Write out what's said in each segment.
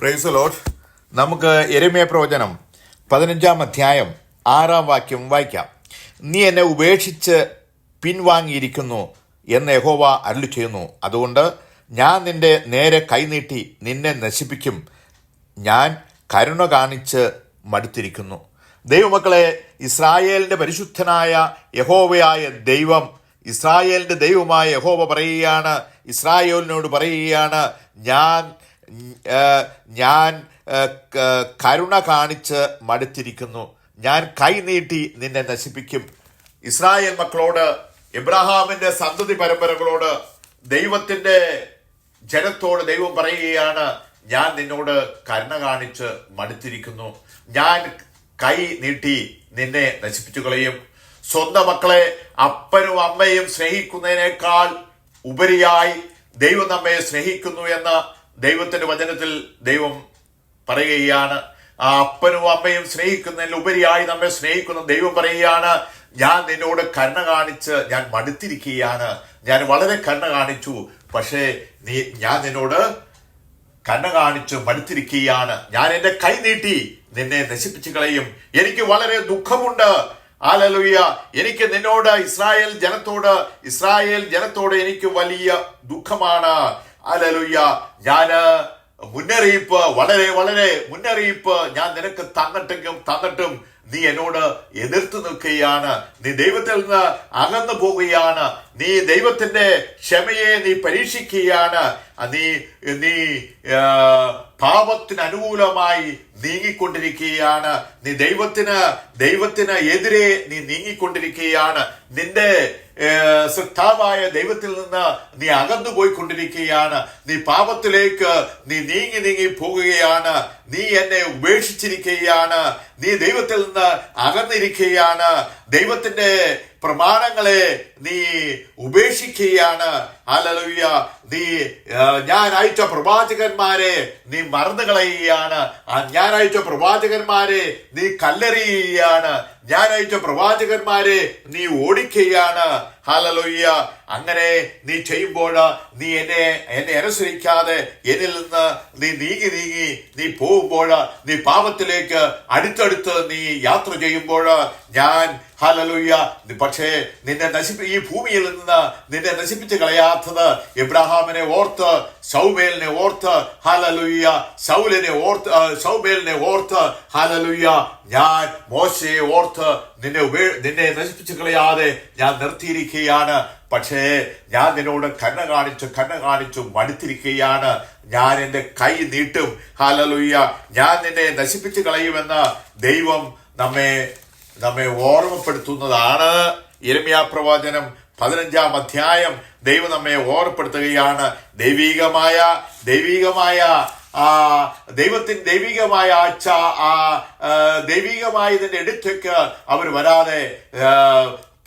Praise the Lord. നമുക്ക് യെരമ്യാ പ്രവചനം 15-ാം അധ്യായം 6-ാം വാക്യം വായിക്കാം. നീ എന്നെ ഉപേക്ഷിച്ച് പിൻവാങ്ങിയിരിക്കുന്നു എന്ന് യഹോവ അരുളി ചെയ്യുന്നു. അതുകൊണ്ട് ഞാൻ നിന്റെ നേരെ കൈനീട്ടി നിന്നെ നശിപ്പിക്കും. ഞാൻ കരുണ കാണിച്ച് മടുത്തിരിക്കുന്നു. ദൈവമക്കളെ, ഇസ്രായേലിന്റെ പരിശുദ്ധനായ യഹോവയായ ദൈവം, ഇസ്രായേലിന്റെ ദൈവമായ യഹോവ പറയുകയാണ്, ഇസ്രായേലിനോട് പറയുകയാണ്, ഞാൻ കരുണ കാണിച്ച് മടുത്തിരിക്കുന്നു. ഞാൻ കൈനീട്ടി നിന്നെ നശിപ്പിക്കും. ഇസ്രായേൽ മക്കളോട്, എബ്രഹാമിന്റെ സന്തതി പരമ്പരകളോട്, ദൈവത്തിന്റെ ജനത്തോട് ദൈവം പറയുകയാണ്, ഞാൻ നിന്നോട് കരുണ കാണിച്ച് മടുത്തിരിക്കുന്നു. ഞാൻ കൈ നീട്ടി നിന്നെ നശിപ്പിച്ചു കളയും. സ്വന്തം മക്കളെ അപ്പനും അമ്മയും സ്നേഹിക്കുന്നതിനേക്കാൾ ഉപരിയായി ദൈവം നമ്മെ സ്നേഹിക്കുന്നു എന്ന ദൈവത്തിന്റെ വചനത്തിൽ ദൈവം പറയുകയാണ്. ആ അപ്പനും അമ്മയും സ്നേഹിക്കുന്നതിൽ ഉപരിയായി നമ്മെ സ്നേഹിക്കുന്ന ദൈവം പറയുകയാണ്, ഞാൻ നിന്നോട് കരുണ കാണിച്ച് ഞാൻ മടുത്തിരിക്കുകയാണ്. ഞാൻ വളരെ കരുണ കാണിച്ചു, പക്ഷേ ഞാൻ നിന്നോട് കരുണ കാണിച്ച് മടുത്തിരിക്കുകയാണ്. ഞാൻ എന്റെ കൈ നീട്ടി നിന്നെ നശിപ്പിച്ചു കളയും. എനിക്ക് വളരെ ദുഃഖമുണ്ട്. ഹല്ലേലൂയ. എനിക്ക് നിന്നോട്, ഇസ്രായേൽ ജനത്തോട് എനിക്ക് വലിയ ദുഃഖമാണ്. ഹല്ലേലൂയ. ഞാന് മുന്നറിയിപ്പ്, വളരെ മുന്നറിയിപ്പ് ഞാൻ നിനക്ക് തന്നിട്ടും നീ എന്നോട് എതിർത്ത് നിൽക്കുകയാണ്. നീ ദൈവത്തിൽ നിന്ന് അകന്നു പോവുകയാണ്. നീ ദൈവത്തിന്റെ ക്ഷമയെ നീ പരീക്ഷിക്കുകയാണ്. നീ പാപത്തിന് അനുകൂലമായി നീങ്ങിക്കൊണ്ടിരിക്കുകയാണ്. നീ ദൈവത്തിന് എതിരെ നീ നീങ്ങിക്കൊണ്ടിരിക്കുകയാണ്. നിന്റെ സൃഷ്ടാവായ ദൈവത്തിൽ നിന്ന് നീ അകന്നു പോയിക്കൊണ്ടിരിക്കുകയാണ്. നീ പാപത്തിലേക്ക് നീ നീങ്ങി പോകുകയാണ്. നീ എന്നെ ഉപേക്ഷിച്ചിരിക്കുകയാണ്. നീ ദൈവത്തിൽ നിന്ന് അകന്നിരിക്കുകയാണ്. ദൈവത്തിന്റെ പ്രമാണങ്ങളെ നീ ഉപേക്ഷിക്കുകയാണ്. ഹല്ലേലൂയ. ഞാൻ അയച്ച പ്രവാചകന്മാരെ നീ മറന്നു കളയുകയാണ്. ഞാൻ അയച്ച പ്രവാചകന്മാരെ നീ കല്ലെറിയുകയാണ്. ഞാൻ അയച്ച പ്രവാചകന്മാരെ നീ ഓടിക്കുകയാണ്. ഹല്ലേലൂയ. അങ്ങനെ നീ ചെയ്യുമ്പോൾ, നീ എന്നെ അനുസരിക്കാതെ എന്നിൽ നിന്ന് നീ നീങ്ങി നീ പോകുമ്പോൾ, നീ പാപത്തിലേക്ക് അടുത്തടുത്ത് നീ യാത്ര ചെയ്യുമ്പോൾ, ഞാൻ ഹല്ലേലൂയ പക്ഷേ ഈ ഭൂമിയിൽ നിന്ന് നിന്നെ നശിപ്പിച്ച് കളയാത്തത് എബ്രഹാമിനെ ഓർത്ത്, ശൗമേലിനെ ഓർത്ത്, ഹല്ലേലൂയ, ശൗമേലിനെ ഓർത്ത്, ഹല്ലേലൂയ, ഞാൻ മോശയെ ഓർത്ത് നിന്നെ നശിപ്പിച്ച് കളയാതെ ഞാൻ നിർത്തിയിരിക്കുകയാണ്. പക്ഷേ ഞാൻ നിന്നോട് കരുണ കാണിച്ചു മടുത്തിരിക്കുകയാണ്. ഞാൻ എന്റെ കൈ നീട്ടും. ഹല്ലേലൂയ. ഞാൻ നിന്നെ നശിപ്പിച്ച് കളയുമെന്ന് ദൈവം നമ്മെ ഓർമ്മപ്പെടുത്തുന്നതാണ്. യെരമ്യാ പ്രവചനം 15-ാം അധ്യായം ദൈവം നമ്മെ ഓർമ്മപ്പെടുത്തുകയാണ്. ദൈവികമായതിന്റെ അടുത്തേക്ക് അവർ വരാതെ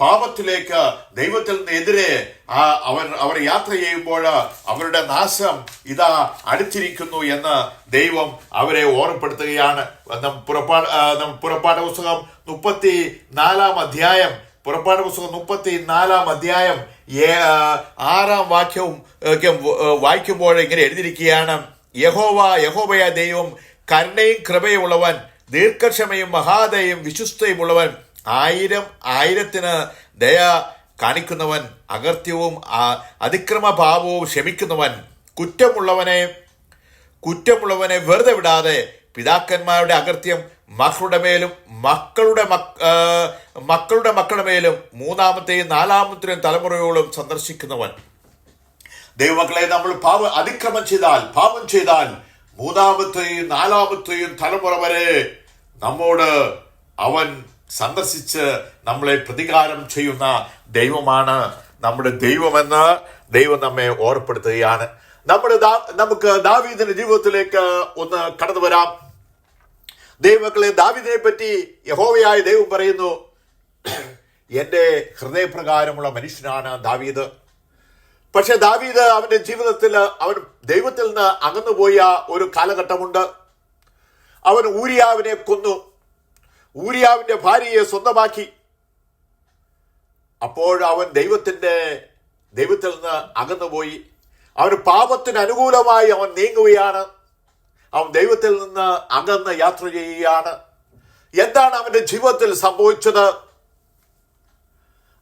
പാപത്തിലേക്ക് ദൈവത്തിൽ നിന്ന് എതിരെ അവർ യാത്ര ചെയ്യുമ്പോൾ അവരുടെ നാശം ഇതാ അടുത്തിരിക്കുന്നു എന്ന് ദൈവം അവരെ ഓർമ്മപ്പെടുത്തുകയാണ്. പുറപ്പാട് പുസ്തകം 34-ാം അധ്യായം 6-ാം വാക്യവും വായിക്കുമ്പോൾ ഇങ്ങനെ എഴുതിയിരിക്കുകയാണ്, യഹോവയായ ദൈവം കരുണയും കൃപയും ഉള്ളവൻ, ദീർഘക്ഷമയും മഹാദയും വിശ്വസ്തയുമുള്ളവൻ, ആയിരത്തിന് ദയ കാണിക്കുന്നവൻ, അകൃത്യവും അതിക്രമഭാവവും ക്ഷമിക്കുന്നവൻ, കുറ്റമുള്ളവനെ വെറുതെ വിടാതെ, പിതാക്കന്മാരുടെ അകൃത്യം മക്കളുടെ മേലും മക്കളുടെ മേലും 3-ാമത്തെയും 4-ാമത്തെയും തലമുറയോളം സന്ദർശിക്കുന്നവൻ. ദൈവമക്കളെ, നമ്മൾ പാപം ചെയ്താൽ 3-ാമത്തെയും 4-ാമത്തെയും തലമുറ വരെ നമ്മോട് അവൻ സന്ദർശിച്ച് നമ്മളെ പ്രതികാരം ചെയ്യുന്ന ദൈവമാണ് നമ്മുടെ ദൈവമെന്ന് ദൈവം നമ്മെ ഓർമ്മപ്പെടുത്തുകയാണ്. നമുക്ക് ദാവീദിന്റെ ജീവിതത്തിലേക്ക് ഒന്ന് കടന്നു വരാം. ദൈവമക്കളെ, ദാവീദിനെ പറ്റി യഹോവയായ ദൈവം പറയുന്നു, എന്റെ ഹൃദയപ്രകാരമുള്ള മനുഷ്യനാണ് ദാവീദ്. പക്ഷെ ദാവീദ് അവന്റെ ജീവിതത്തിൽ അവൻ ദൈവത്തിൽ നിന്ന് അകന്നുപോയ ഒരു കാലഘട്ടമുണ്ട്. അവൻ ഊരിയാവിനെ കൊന്നു, ഊരിയാവിന്റെ ഭാര്യയെ സ്വന്തമാക്കി. അപ്പോൾ അവൻ ദൈവത്തിൽ നിന്ന് അകന്നുപോയി. അവന് പാപത്തിന് അനുകൂലമായി അവൻ നീങ്ങുകയാണ്. അവൻ ദൈവത്തിൽ നിന്ന് അകന്ന് യാത്ര ചെയ്യുകയാണ്. എന്താണ് അവന്റെ ജീവിതത്തിൽ സംഭവിച്ചത്?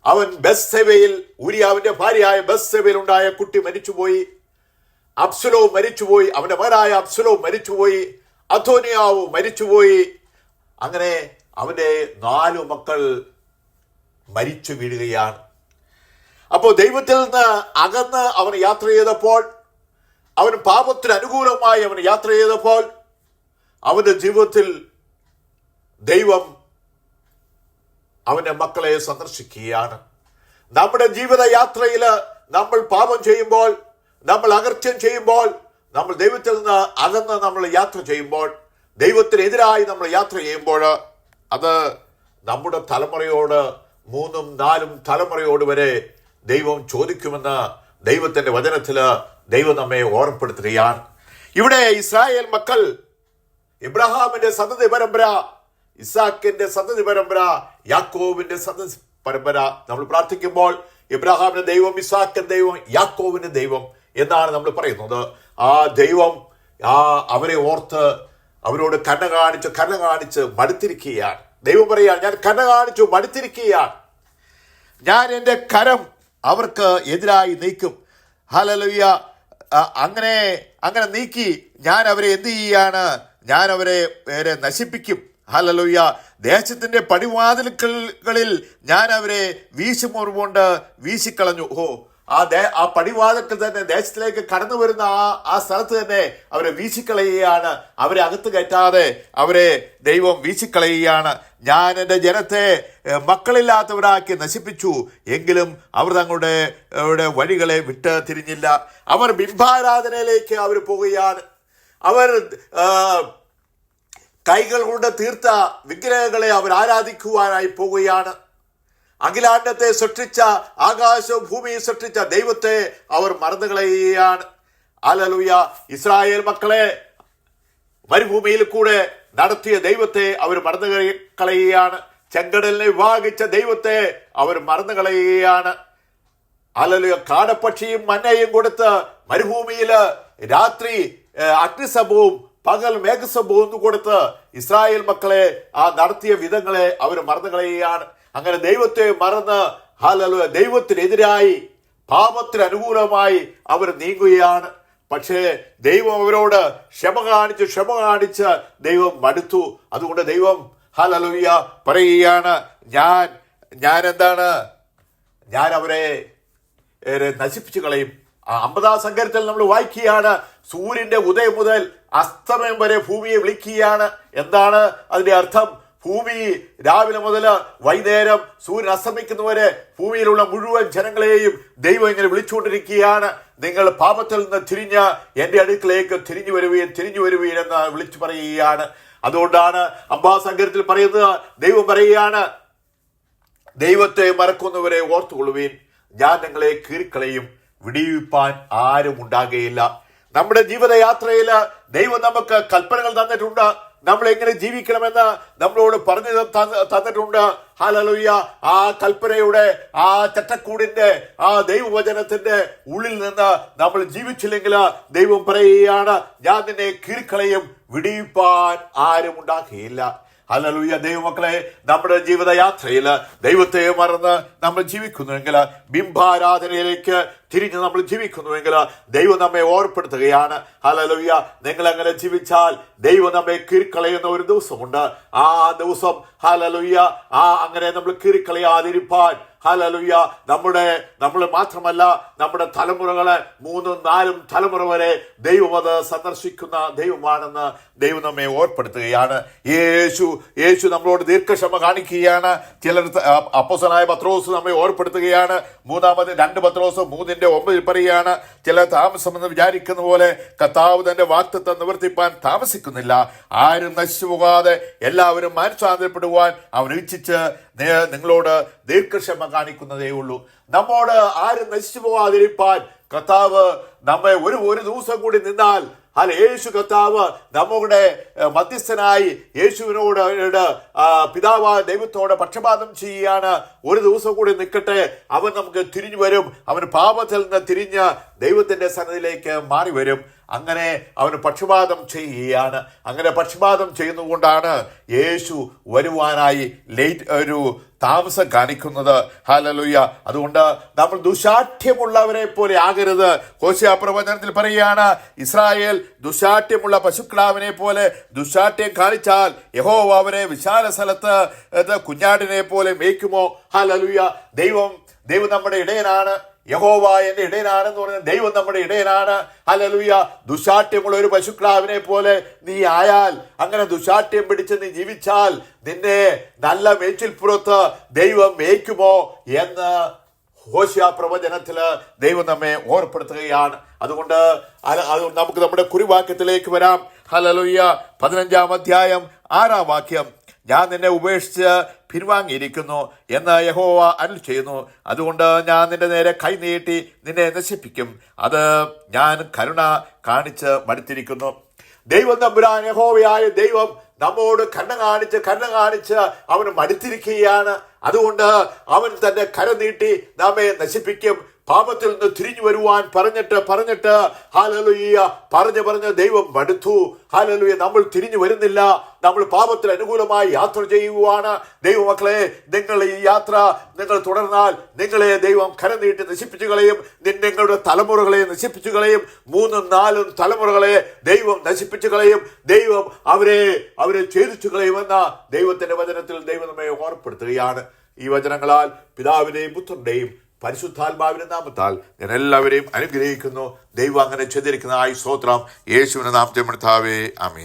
അവൻ ബത്ശേബയിൽ, ഊരിയാവിന്റെ ഭാര്യയായ ബത്ശേബയിൽ ഉണ്ടായ കുട്ടി മരിച്ചുപോയി. അബ്സലോം മരിച്ചുപോയി. അവന്റെ മകനായ അബ്സലോം മരിച്ചുപോയി. അദോനിയാവ് മരിച്ചുപോയി. അങ്ങനെ അവന്റെ 4 മക്കൾ മരിച്ചു വീഴുകയാണ്. അപ്പോൾ ദൈവത്തിൽ നിന്ന് അകന്ന് അവൻ യാത്ര ചെയ്തപ്പോൾ, അവൻ പാപത്തിന് അനുകൂലമായി അവൻ യാത്ര ചെയ്തപ്പോൾ, അവന്റെ ജീവിതത്തിൽ ദൈവം അവന്റെ മക്കളെ സന്ദർശിക്കുകയാണ്. നമ്മുടെ ജീവിതയാത്രയിൽ നമ്മൾ പാപം ചെയ്യുമ്പോൾ, നമ്മൾ അകൃത്യം ചെയ്യുമ്പോൾ, നമ്മൾ ദൈവത്തിൽ നിന്ന് അകന്ന് നമ്മൾ യാത്ര ചെയ്യുമ്പോൾ, ദൈവത്തിനെതിരായി നമ്മൾ യാത്ര ചെയ്യുമ്പോൾ, അത് നമ്മുടെ തലമുറയോട്, 3ഉം 4ഉം തലമുറയോട് വരെ ദൈവം ചോദിക്കുമെന്ന് ദൈവത്തിന്റെ വചനത്തില് ദൈവം നമ്മെ ഓർമ്മപ്പെടുത്തുകയാണ്. ഇവിടെ ഇസ്രായേൽ മക്കൾ ഇബ്രാഹാമിന്റെ സന്തതി പരമ്പര, ഇസാക്കിന്റെ സന്തതി പരമ്പര, യാക്കോബിന്റെ സന്തതി പരമ്പര. നമ്മൾ പ്രാർത്ഥിക്കുമ്പോൾ ഇബ്രാഹാമിന്റെ ദൈവം, ഇസാക്കിന്റെ ദൈവം, യാക്കോബിന്റെ ദൈവം എന്നാണ് നമ്മൾ പറയുന്നത്. ആ ദൈവം അവരെ ഓർത്ത് അവരോട് കരുണ കാണിച്ച് മടുത്തിരിക്കുകയാണ്. ദൈവം പറയുകയാണ്, ഞാൻ കരുണ കാണിച്ചു മടുത്തിരിക്കുകയാണ്, ഞാൻ എൻ്റെ കരം അവർക്ക് എതിരായി നീക്കും. ഹല്ലേലൂയ. അങ്ങനെ നീക്കി ഞാൻ അവരെ എന്ത് ചെയ്യാണ്? ഞാൻ അവരെ നശിപ്പിക്കും. ഹല്ലേലൂയ. ദേശത്തിന്റെ പടിവാതിലുകളിൽ ഞാൻ അവരെ വീശുമുറിവുകൊണ്ട് വീശിക്കളഞ്ഞു. ആ പടിവാതിൽക്കൽ തന്നെ, ദേശത്തിലേക്ക് കടന്നു വരുന്ന ആ സ്ഥലത്ത് തന്നെ അവരെ വീശിക്കളയുകയാണ്. അവരെ അകത്ത് കയറ്റാതെ അവരെ ദൈവം വീശിക്കളയുകയാണ്. ഞാൻ എൻ്റെ ജനത്തെ മക്കളില്ലാത്തവരാക്കി നശിപ്പിച്ചു, എങ്കിലും അവർ തങ്ങളുടെ വഴികളെ വിട്ട് തിരിഞ്ഞില്ല. അവർ ബിംബാരാധനയിലേക്ക് അവർ പോവുകയാണ്. അവർ കൈകൾ കൊണ്ട് തീർത്ത വിഗ്രഹങ്ങളെ അവർ ആരാധിക്കുവാനായി പോവുകയാണ്. അഖിലാണ്ടത്തെ സൃഷ്ടിച്ച, ആകാശവും ഭൂമിയെ സൃഷ്ടിച്ച ദൈവത്തെ അവർ മറന്നുകളയുകയാണ്. ഹല്ലേലൂയ. ഇസ്രായേൽ മക്കളെ മരുഭൂമിയിൽ കൂടെ നടത്തിയ ദൈവത്തെ അവർ മറന്നുകളയുകയാണ്. ചെങ്കടലിനെ വിഭാഗിച്ച ദൈവത്തെ അവർ മറന്നുകളയുകയാണ്. ഹല്ലേലൂയ. കാടപ്പക്ഷിയും മന്നയും കൊടുത്ത് മരുഭൂമിയില് രാത്രി അഗ്നിസംഭവവും പകൽ മേഘസംഭവവും കൊടുത്ത് ഇസ്രായേൽ മക്കളെ നടത്തിയ വിധങ്ങളെ അവർ മറന്നുകളയുകയാണ്. അങ്ങനെ ദൈവത്തെ മറന്ന്, ഹല്ലേലൂയ, ദൈവത്തിനെതിരായി പാപത്തിന് അനുകൂലമായി അവർ നീങ്ങുകയാണ്. പക്ഷേ ദൈവം അവരോട് ക്ഷമ കാണിച്ച് ദൈവം മടുത്തു. അതുകൊണ്ട് ദൈവം ഹല്ലേലൂയ പറയുകയാണ്, ഞാൻ അവരെ നശിപ്പിച്ചു കളയും. 50-ാം സങ്കീർത്തനത്തിൽ നമ്മൾ വായിക്കുകയാണ്, സൂര്യന്റെ ഉദയം മുതൽ അസ്തമയം വരെ ഭൂമിയെ വിളിക്കുകയാണ്. എന്താണ് അതിന്റെ അർത്ഥം? ഭൂമി രാവിലെ മുതൽ വൈകുന്നേരം സൂര്യൻ അസ്തമിക്കുന്നവരെ ഭൂമിയിലുള്ള മുഴുവൻ ജനങ്ങളെയും ദൈവം ഇങ്ങനെ വിളിച്ചുകൊണ്ടിരിക്കുകയാണ്. നിങ്ങൾ പാപത്തിൽ നിന്ന് തിരിഞ്ഞ് എൻ്റെ അടുക്കിലേക്ക് തിരിഞ്ഞു വരുവീൻ എന്ന് വിളിച്ചു പറയുകയാണ്. അതുകൊണ്ടാണ് 50-ാം സങ്കീർത്തനത്തിൽ പറയുന്നത്, ദൈവം പറയുകയാണ്, ദൈവത്തെ മറക്കുന്നവരെ ഓർത്തുകൊള്ളുവീൻ, ഞാൻ നിങ്ങളെ കീറിക്കളയും, വിടിവിപ്പാൻ ആരും ഉണ്ടാകുകയില്ല. നമ്മുടെ ജീവിതയാത്രയിൽ ദൈവം നമുക്ക് കൽപ്പനകൾ തന്നിട്ടുണ്ട്. നമ്മൾ എങ്ങനെ ജീവിക്കണമെന്ന് നമ്മളോട് പറഞ്ഞു തന്നിട്ടുണ്ട്. ഹല്ലേലൂയ. ആ കൽപ്പനയുടെ, ആ ചട്ടക്കൂടിന്റെ, ആ ദൈവവചനത്തിന്റെ ഉള്ളിൽ നിന്ന് നമ്മൾ ജീവിച്ചില്ലെങ്കിൽ ദൈവം പറയുകയാണ്, ഞാൻ നിന്നെ കീറിക്കളയും, വിടിവിപ്പാൻ ആരും ഉണ്ടാകുകയില്ല. ഹല്ലേലൂയ. ദൈവമക്കളെ, നമ്മുടെ ജീവിതയാത്രയിൽ ദൈവത്തെ മറന്ന് നമ്മൾ ജീവിക്കുന്നുവെങ്കിൽ, ബിംബാരാധനയിലേക്ക് തിരിഞ്ഞ് നമ്മൾ ജീവിക്കുന്നുവെങ്കിൽ ദൈവം നമ്മെ ഓർപ്പെടുത്തുകയാണ്. ഹല്ലേലൂയ. നിങ്ങൾ അങ്ങനെ ജീവിച്ചാൽ ദൈവം നമ്മെ കീറിക്കളയുന്ന ഒരു ദിവസമുണ്ട്. ആ ദിവസം ഹല്ലേലൂയ, അങ്ങനെ നമ്മൾ കീറിക്കളയാതിരിപ്പാൻ ഹല്ലേലൂയ, നമ്മൾ മാത്രമല്ല, നമ്മുടെ തലമുറകളെ 3ഉം 4ഉം തലമുറ വരെ ദൈവം അത് സന്ദർശിക്കുന്ന ദൈവമാണെന്ന് ദൈവം നമ്മെ ഓർപ്പെടുത്തുകയാണ്. യേശു നമ്മളോട് ദീർഘക്ഷമ കാണിക്കുകയാണ്. ചിലർ അപ്പോസ്തലനായ പത്രോസ് നമ്മെ ഓർപ്പെടുത്തുകയാണ്. 2 പത്രോസ് 3:9 പറയുകയാണ്, ചിലർ താമസമെന്ന് വിചാരിക്കുന്ന പോലെ കർത്താവ് തന്റെ വാഗ്ദത്തം നിവർത്തിപ്പാൻ താമസിക്കുന്നില്ല. ആരും നശിച്ചു പോകാതെ എല്ലാവരും മാനസാന്തരപ്പെടുവാൻ അവൻ ഇച്ഛിച്ച് നിങ്ങളോട് ദീർഘക്ഷമ കാണിക്കുന്നതേ ഉള്ളൂ. നമ്മോട് ആരും നശിച്ചു പോകാതിരിപ്പാൻ കർത്താവ് നമ്മെ ഒരു ദിവസം കൂടി നിന്നാൽ, യേശു കർത്താവ് നമ്മുടെ മധ്യസ്ഥനായി യേശുവിനോട് പിതാവായ ദൈവത്തോട് പക്ഷപാതം ചെയ്യുകയാണ്. ഒരു ദിവസം കൂടി നിൽക്കട്ടെ, അവൻ നമുക്ക് തിരിഞ്ഞു വരും. അവൻ പാപത്തിൽ നിന്ന് തിരിഞ്ഞ് ദൈവത്തിന്റെ സന്നിധിയിലേക്ക് മാറി വരും. അങ്ങനെ അവന് പക്ഷപാതം ചെയ്യുകയാണ്. അങ്ങനെ പക്ഷപാതം ചെയ്യുന്നതുകൊണ്ടാണ് യേശു വരുവാനായി ഒരു താമസം കാണിക്കുന്നത്. ഹല്ലേലൂയ. അതുകൊണ്ട് നമ്മൾ ദുശാഠ്യമുള്ളവരെ പോലെ ആകരുത്. ഹോശേയ പ്രവചനത്തിൽ പറയുകയാണ്, ഇസ്രായേൽ ദുശാഠ്യമുള്ള പശുക്കിടാവിനെ പോലെ ദുശാഠ്യം കാണിച്ചാൽ യഹോവ അവരെ വിശാല സ്ഥലത്ത് കുഞ്ഞാടിനെ പോലെ മേയ്ക്കുമോ? ഹല്ലേലൂയ. ദൈവം നമ്മുടെ ഇടയനാണ്. യഹോവ എന്റെ ഇടയനാണെന്ന് പറഞ്ഞ ദൈവം നമ്മുടെ ഇടയനാണ്. ഹല്ലേലൂയ. ദുശാഠ്യമുള്ള ഒരു പശുക്കിടാവിനെ പോലെ നീ ആയാൽ, അങ്ങനെ ദുശാഠ്യം പിടിച്ച് നീ ജീവിച്ചാൽ നിന്നെ നല്ല മേച്ചിൽപ്പുറത്ത് ദൈവം മേയ്ക്കുമോ എന്ന് ഹോശേയ പ്രവചനത്തില് ദൈവം നമ്മെ ഓർപ്പെടുത്തുകയാണ്. അതുകൊണ്ട് നമുക്ക് നമ്മുടെ കുറിവാക്യത്തിലേക്ക് വരാം. ഹല്ലേലൂയ. 15-ാം അധ്യായം 6-ാം വാക്യം, ഞാൻ നിന്നെ ഉപേക്ഷിച്ച് പിൻവാങ്ങിയിരിക്കുന്നു എന്ന് യഹോവ അരുൾ ചെയ്യുന്നു. അതുകൊണ്ട് ഞാൻ നിന്റെ നേരെ കൈ നീട്ടി നിന്നെ നശിപ്പിക്കും. അത് ഞാൻ കരുണ കാണിച്ച് മടുത്തിരിക്കുന്നു. ദൈവം തമ്പുരാൻ യഹോവയായ ദൈവം നമ്മോട് കരുണ കാണിച്ച് അവന് മടുത്തിരിക്കുകയാണ്. അതുകൊണ്ട് അവൻ തന്റെ കര നീട്ടി നമ്മെ നശിപ്പിക്കും. പാപത്തിൽ നിന്ന് തിരിഞ്ഞു വരുവാൻ പറഞ്ഞിട്ട് ഹല്ലേലൂയ പറഞ്ഞ് ദൈവം മടുത്തു. ഹല്ലേലൂയ. നമ്മൾ തിരിഞ്ഞു വരുന്നില്ല. നമ്മൾ പാപത്തിൽ അനുകൂലമായി യാത്ര ചെയ്യുവാണ്. ദൈവമക്കളെ, നിങ്ങൾ ഈ യാത്ര നിങ്ങൾ തുടർന്നാൽ നിങ്ങളെ ദൈവം കരം നീട്ടി നശിപ്പിച്ചു കളയും. നിങ്ങളുടെ തലമുറകളെ നശിപ്പിച്ചു കളയും. 3-4 തലമുറകളെ ദൈവം നശിപ്പിച്ചു കളയും. ദൈവം അവരെ ഛേദിച്ചു കളയുമെന്ന ദൈവത്തിന്റെ വചനത്തിൽ ദൈവം നമ്മെ ഓർപ്പെടുത്തുകയാണ്. ഈ വചനങ്ങളാൽ പിതാവിന്റെയും പുത്രന്റെയും പരിശുദ്ധാത്മാവിന്റെ നാമത്താൽ ഞാൻ എല്ലാവരെയും അനുഗ്രഹിക്കുന്നു. ദൈവം അങ്ങനെ ചെയ്തിരിക്കുന്നതായി സ്തോത്രം. യേശുവിന്റെ നാമത്തിൽ കർത്താവേ, ആമേൻ.